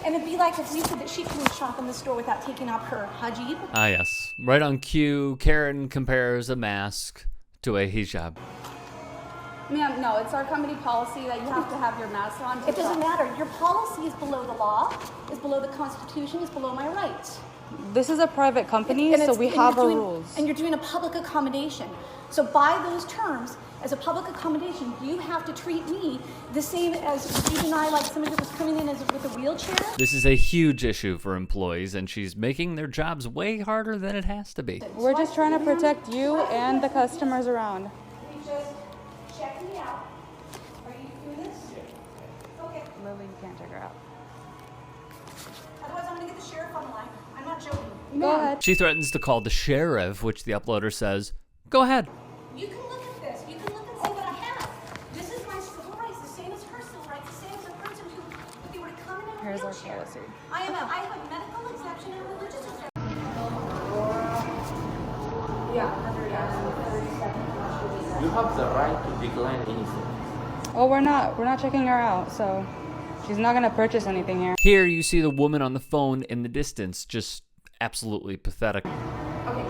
And it'd be like if you said that she couldn't shop in the store without taking off her hijab. Ah, yes. Right on cue, Karen compares a mask to a hijab. Ma'am, no, it's our company policy that you have to have your mask on. It doesn't matter. Your policy is below the law, is below the Constitution, is below my rights. This is a private company, And so it's- we and have you're our doing- rules. And you're doing a public accommodation. So by those terms, as a public accommodation, you have to treat me the same as you deny like somebody that was coming in with a wheelchair. This is a huge issue for employees, and she's making their jobs way harder than it has to be. We're just trying to protect you and the customers around. You just check me out. Are you through this? Okay. Lily, you can't check her out. Otherwise, I'm going to get the sheriff on the line. I'm not joking. Go ahead. She threatens to call the sheriff, which the uploader says, go ahead. You can look at this. You can look and see what I have. This is my civil rights, the same as her civil rights, the same as a person who, if you were to come in a Here's our wheelchair. policy. I have a medical exception and a religious exception. You have the right to decline anything. Oh, we're not checking her out, so she's not gonna purchase anything here. Here you see the woman on the phone in the distance, just absolutely pathetic. Okay.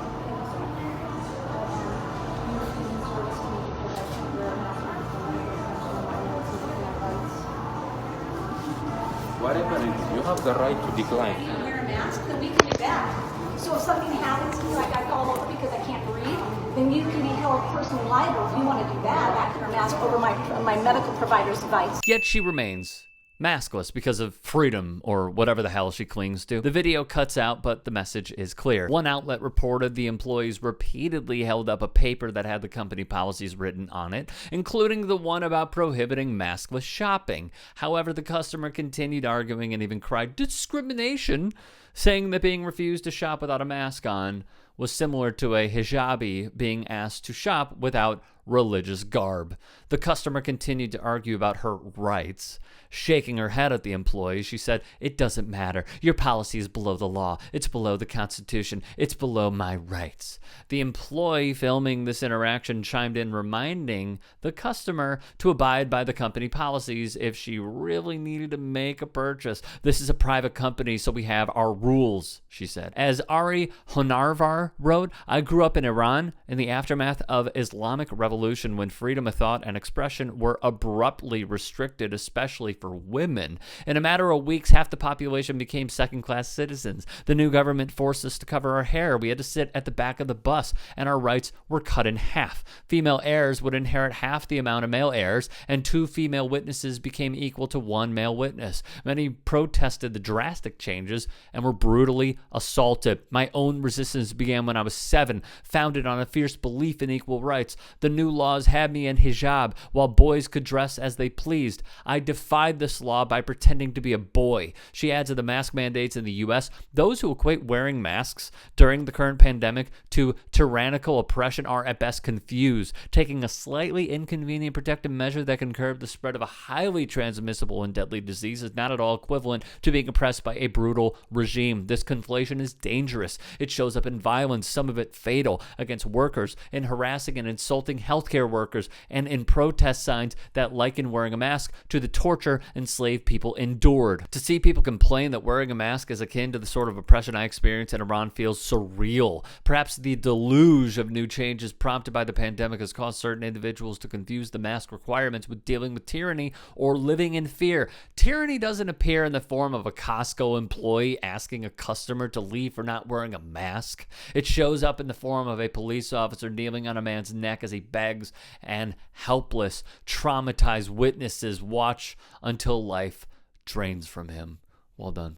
Whatever it is, you have the right to decline. If you wear a mask, then we can do that. So if something happens to me, like I fall over because I can't breathe, then you can be held personally liable. If you want to do that, I can wear a mask over my medical provider's device. Yet she remains maskless because of freedom or whatever the hell she clings to. The video cuts out, but the message is clear. One outlet reported the employees repeatedly held up a paper that had the company policies written on it, including the one about prohibiting maskless shopping. However, the customer continued arguing and even cried discrimination, saying that being refused to shop without a mask on was similar to a hijabi being asked to shop without religious garb. The customer continued to argue about her rights. Shaking her head at the employee, she said, "It doesn't matter. Your policy is below the law. It's below the Constitution. It's below my rights." The employee filming this interaction chimed in, reminding the customer to abide by the company policies if she really needed to make a purchase. "This is a private company, so we have our rules," she said. As Ari Honarvar wrote, "I grew up in Iran in the aftermath of Islamic Revolution when freedom of thought and expression were abruptly restricted, especially for women. In a matter of weeks, half the population became second-class citizens. The new government forced us to cover our hair. We had to sit at the back of the bus, and our rights were cut in half. Female heirs would inherit half the amount of male heirs, and 2 female witnesses became equal to 1 male witness. Many protested the drastic changes and were brutally assaulted. My own resistance began when I was 7, founded on a fierce belief in equal rights. The new laws had me in hijab, while boys could dress as they pleased. I defied this law by pretending to be a boy." She adds of the mask mandates in the U.S., those who equate wearing masks during the current pandemic to tyrannical oppression are at best confused. Taking a slightly inconvenient protective measure that can curb the spread of a highly transmissible and deadly disease is not at all equivalent to being oppressed by a brutal regime. This conflation is dangerous. It shows up in violence, some of it fatal, against workers, in harassing and insulting healthcare workers, and in protest signs that liken wearing a mask to the torture enslaved people endured. To see people complain that wearing a mask is akin to the sort of oppression I experienced in Iran feels surreal. Perhaps the deluge of new changes prompted by the pandemic has caused certain individuals to confuse the mask requirements with dealing with tyranny or living in fear. Tyranny doesn't appear in the form of a Costco employee asking a customer to leave for not wearing a mask. It shows up in the form of a police officer kneeling on a man's neck as he begs, and helpless, traumatized witnesses watch until life drains from him. Well done.